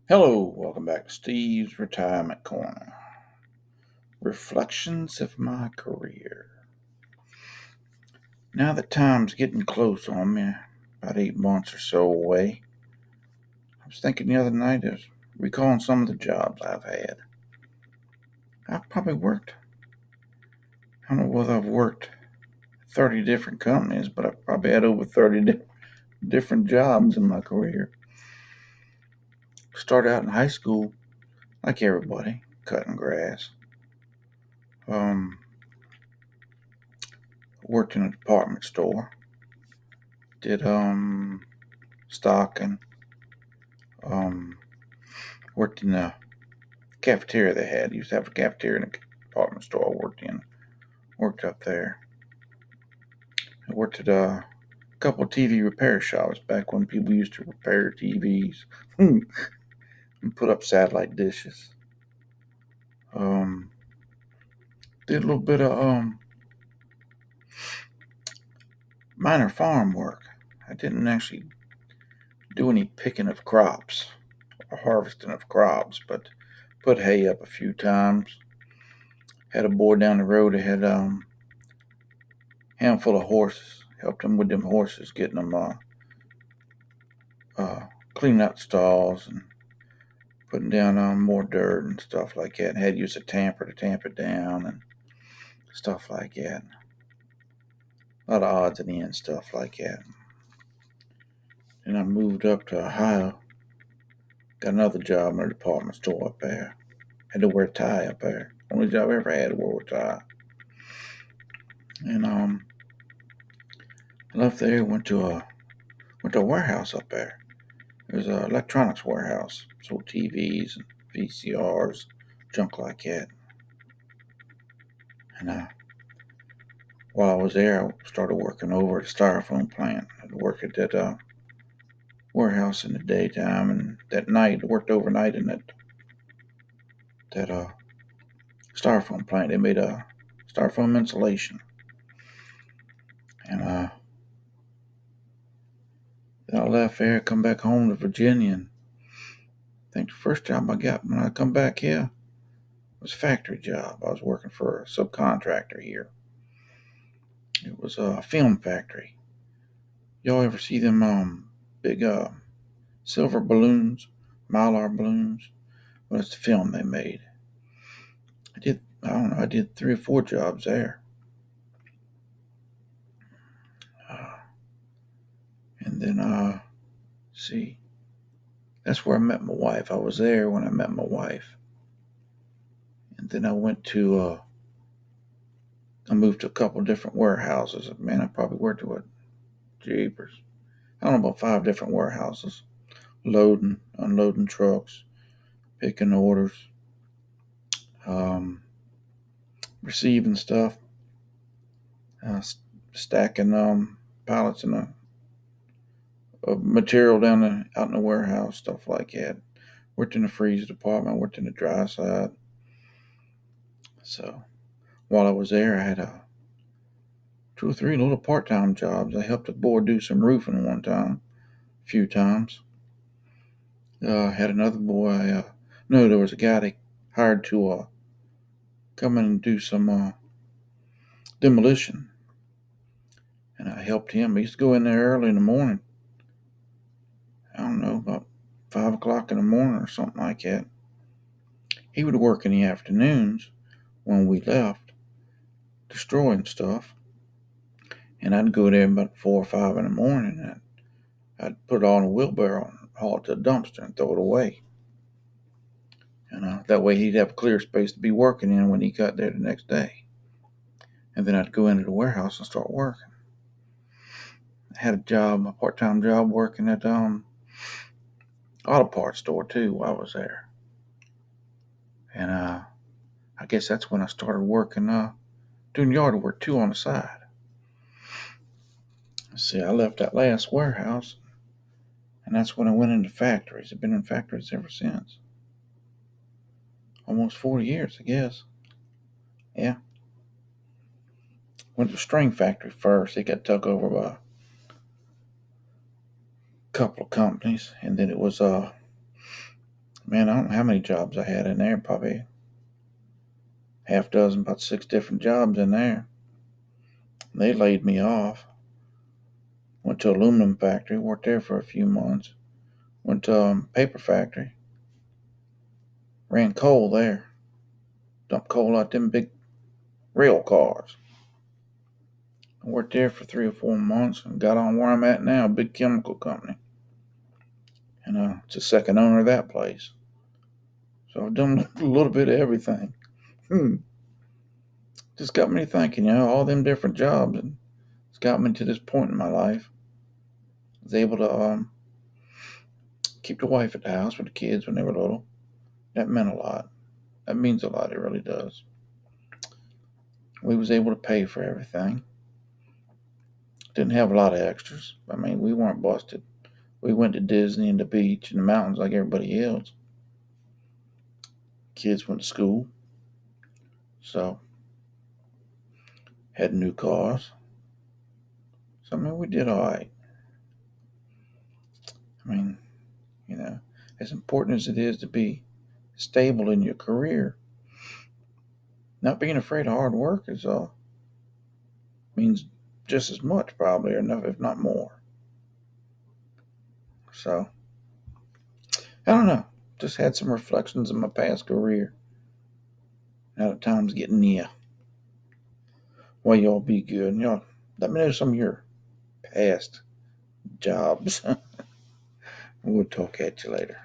Hello, welcome back to Steve's Retirement Corner. Reflections of my career. Now that time's getting close on me, about 8 months or so away, I was thinking the other night of recalling some of the jobs I've had. I've probably worked, I don't know whether I've worked 30 different companies, but I've probably had over 30 different jobs in my career. Started out in high school, like everybody, cutting grass. Um, Worked in a department store. Did stocking. Um, Worked in the cafeteria they had. Used to have a cafeteria in a department store I worked in. Worked up there. I worked at a couple of TV repair shops back when people used to repair TVs and put up satellite dishes. Um, did a little bit of minor farm work. I didn't actually do any picking of crops or harvesting of crops, but put hay up a few times. Had a boy down the road that had handful of horses. Helped them with them horses, getting them cleaning out stalls and putting down more dirt and stuff like that. And had to use a tamper to tamp it down and stuff like that. A lot of odds and ends stuff like that. Then I moved up to Ohio. Got another job in a department store up there. Had to wear a tie up there. Only job I ever had to wear a tie. And I left there, went to a warehouse up there. It was an electronics warehouse. Sold TVs and VCRs, junk like that. And while I was there, I started working over at a styrofoam plant. I'd work at that warehouse in the daytime, and that night I worked overnight in that styrofoam plant. They made a styrofoam insulation, and then I left there, come back home to Virginia, and I think the first job I got when I come back here was a factory job. I was working for a subcontractor here. It was a film factory. Y'all ever see them big silver balloons, mylar balloons? Well, it's the film they made. I don't know, I did 3 or 4 jobs there. Uh, and then, see, that's where I met my wife. I was there when I met my wife. And then I moved to a couple of different warehouses. Man, I probably worked at what, jeepers. I don't know, about 5 different warehouses. Loading, unloading trucks, picking orders, um, receiving stuff, uh, stacking pallets of material out in the warehouse, stuff like that. Worked in the freezer department, worked in the dry side. So while I was there, I had 2 or 3 little part-time jobs. I helped a boy do some roofing one time, a few times. Had another boy. No, there was a guy they hired to come in and do some demolition, and I helped him. I used to go in there early in the morning. I don't know, about 5 o'clock in the morning or something like that. He would work in the afternoons when we left, destroying stuff, and I'd go there about 4 or 5 in the morning, and I'd put it all in a wheelbarrow and haul it to the dumpster and throw it away. And that way he'd have clear space to be working in when he got there the next day. And then I'd go into the warehouse and start working. I had a part-time job working at auto parts store too while I was there. And I guess that's when I started working doing yard work too on the side. See, I left that last warehouse, and that's when I went into factories. I've been in factories ever since. Almost 40 years, I guess. Yeah. Went to the string factory first. It got took over by a couple of companies, and then it was Man, I don't know how many jobs I had in there. Probably half dozen, about 6 different jobs in there. They laid me off. Went to aluminum factory, worked there for a few months. Went to paper factory, ran coal there. Dumped coal out them big rail cars. I worked there for 3 or 4 months and got on where I'm at now, a big chemical company. And it's the second owner of that place. So I've done a little bit of everything. Hmm. Just got me thinking, all them different jobs, and it's got me to this point in my life. I was able to keep the wife at the house with the kids when they were little. That meant a lot. That means a lot. It really does. We was able to pay for everything. Didn't have a lot of extras. I mean, we weren't busted. We went to Disney and the beach and the mountains like everybody else. Kids went to school, so had new cars. So I mean, we did all right. I mean, you know, as important as it is to be stable in your career, not being afraid of hard work is means just as much probably, or enough, if not more. So I don't know. Just had some reflections of my past career. Now the time's getting near. Well, y'all be good. And y'all let me know some of your past jobs. We'll talk at you later.